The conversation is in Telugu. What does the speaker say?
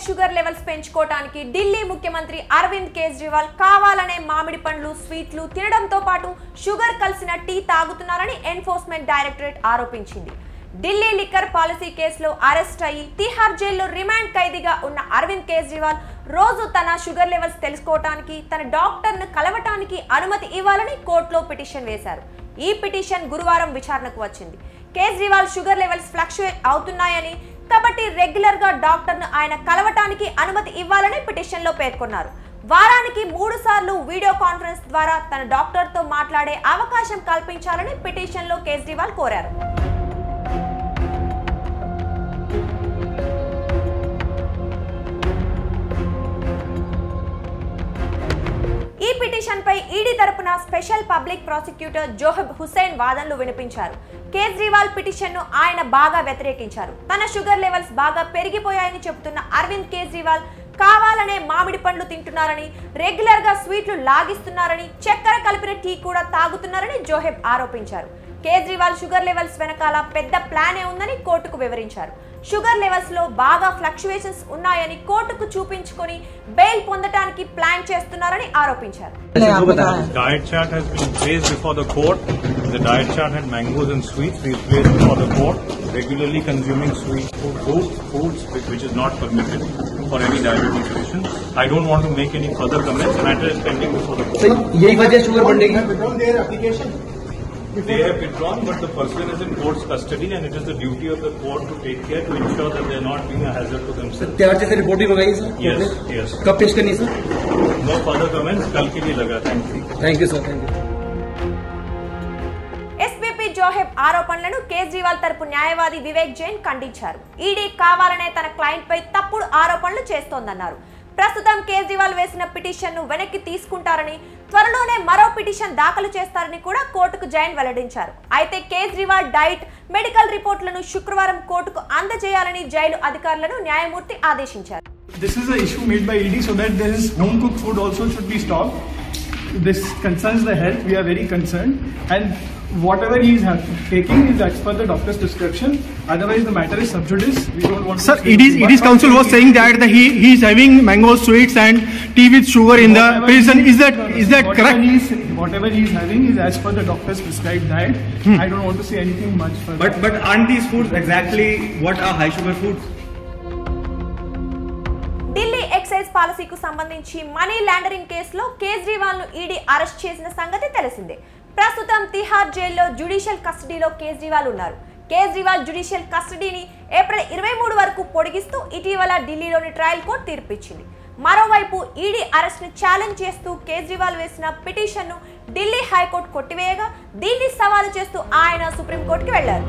షుగర్ లెవెల్స్ పెంచుకోవడానికి ఢిల్లీ ముఖ్యమంత్రి అరవింద్ కేజ్రీవాల్ కావాలనే మామిడి పండ్లు స్వీట్లు తినడంతో పాటు షుగర్ కలిసిన టీ తాగుతున్నారని ఎన్ఫోర్స్మెంట్ డైరెక్టరేట్ ఆరోపించింది. ఢిల్లీ లిక్కర్ పాలసీ కేసులో అరెస్ట్ అయ్యి తిహార్ జైల్లో రిమాండ్ ఖైదీగా ఉన్న అరవింద్ కేజ్రీవాల్ రోజు తన షుగర్ లెవెల్స్ తెలుసుకోవడానికి తన డాక్టర్ను కలవటానికి అనుమతి ఇవ్వాలని కోర్టులో పిటిషన్ వేశారు. ఈ పిటిషన్ గురువారం విచారణకు వచ్చింది. కేజ్రీవాల్ షుగర్ లెవెల్స్ ఫ్లక్చుయేట్ అవుతున్నాయని, కాబట్టి రెగ్యులర్ గా డాక్టర్ను ఆయన కలవటానికి అనుమతి ఇవ్వాలని పిటిషన్ లో పేర్కొన్నారు. వారానికి 3 సార్లు వీడియో కాన్ఫరెన్స్ ద్వారా తన డాక్టర్ తో మాట్లాడే అవకాశం కల్పించాలని పిటిషన్ లో కేజ్రీవాల్ కోరారు. ఈ పిటిషన్ పై ఈడీ తరపున special public prosecutor Zoheb Hussain వాదనలు వినిపించారు. కేజ్రీవాల్ పిటిషన్ ను ఆయన బాగా వ్యతిరేకించారు. తన షుగర్ లెవెల్స్ బాగా పెరిగిపోయాయని చెబుతున్న అరవింద్ కేజ్రీవాల్ కావాలనే మామిడి పండ్లు తింటున్నారని, రెగ్యులర్ గా స్వీట్లు లాగిస్తున్నారని, చక్కెర కలిపిన టీ కూడా తాగుతున్నారని జోహెబ్ ఆరోపించారు. కేజ్రీవాల్ షుగర్ లెవెల్స్ వెనకాల పెద్ద ప్లానే ఉందని కోర్టుకు వివరించారు. షుగర్ లెవెల్స్ లో బాగా ఫ్లక్చుయేషన్స్ ఉన్నాయని కోర్టుకు చూపించుకొని బెయిల్ పొందడానికి ప్లాన్ చేస్తున్నారని ఆరోపించారు. Diet chart has been placed before the court. The diet chart had mangoes and sweets. We placed before the court. Regularly consuming sweet foods, which is not permitted for any diabetic patient. I don't want to make any further comments. The matter is pending before the court. So, यही वजह शुगर बढ़ने की? Their application. They have withdrawn, but the person is in court's custody, and it is the duty of the court to take care to ensure that they are not being a hazard to themselves. त्यार जैसे रिपोर्ट भी मंगाई सर? Yes. कब पेश करनी सर? No further comments. कल के लिए लगा. Thank you sir. Thank you. SPP Zoheb ఆరోపణలను కేజ్రీవాల్ తరపు న్యాయవాది వివేక్ జైన్ ఖండించారు. ఈడీ కావాలనే తన క్లయింట్ పై తప్పుడు ఆరోపణలు చేస్తోందన్నారు. ప్రస్తుతం కేజ్రీవాల్ వేసిన పిటిషన్ ను వెనక్కి తీసుకుంటారని, త్వరలోనే మరో పిటిషన్ దాఖలు చేస్తారని కూడా కోర్టుకు జైన్ వెల్లడించారు. అయితే కేజ్రీవాల్ డైట్, మెడికల్ రిపోర్టులను శుక్రవారం కోర్టుకు అందజేయాలని జైలు అధికారులను న్యాయమూర్తి ఆదేశించారు. This is an issue made by ED so that there is home cooked food also should be stopped. This concerns the health. We are very concerned, and whatever he is taking is as per the doctor's prescription. Otherwise, the matter is sub judice. We don't want. Sir, ED's counsel was saying that he is having mango sweets and tea with sugar in the prison. Is that correct? Whatever he is having is as per the doctor's prescribed diet. I don't want to say anything much further. But aren't these foods exactly what are high sugar foods? Delhi excise పాలసీకు సంబంధించి మనీ లాండరింగ్ కేసులో కేజ్రీవాల్ ను ఈడీ అరెస్ట్ చేసిన సంగతి తెలిసిందే. ప్రస్తుతం తిహార్ జైల్లో జ్యుడిషియల్ కస్టడీలో కేజ్రీవాల్ ఉన్నారు. కేజ్రీవాల్ జ్యుడిషియల్ కస్టడీని ఏప్రిల్ 23 వరకు పొడిగిస్తూ ఇటీవల ఢిల్లీలోని ట్రయల్ కోర్టు తీర్పిచ్చింది. మరోవైపు ఈడీ అరెస్ట్ ను ఛాలెంజ్ చేస్తూ కేజ్రీవాల్ వేసిన పిటిషన్ ను ఢిల్లీ హైకోర్టు కొట్టివేయగా, దీన్ని సవాలు చేస్తూ ఆయన సుప్రీంకోర్టుకు వెళ్లారు.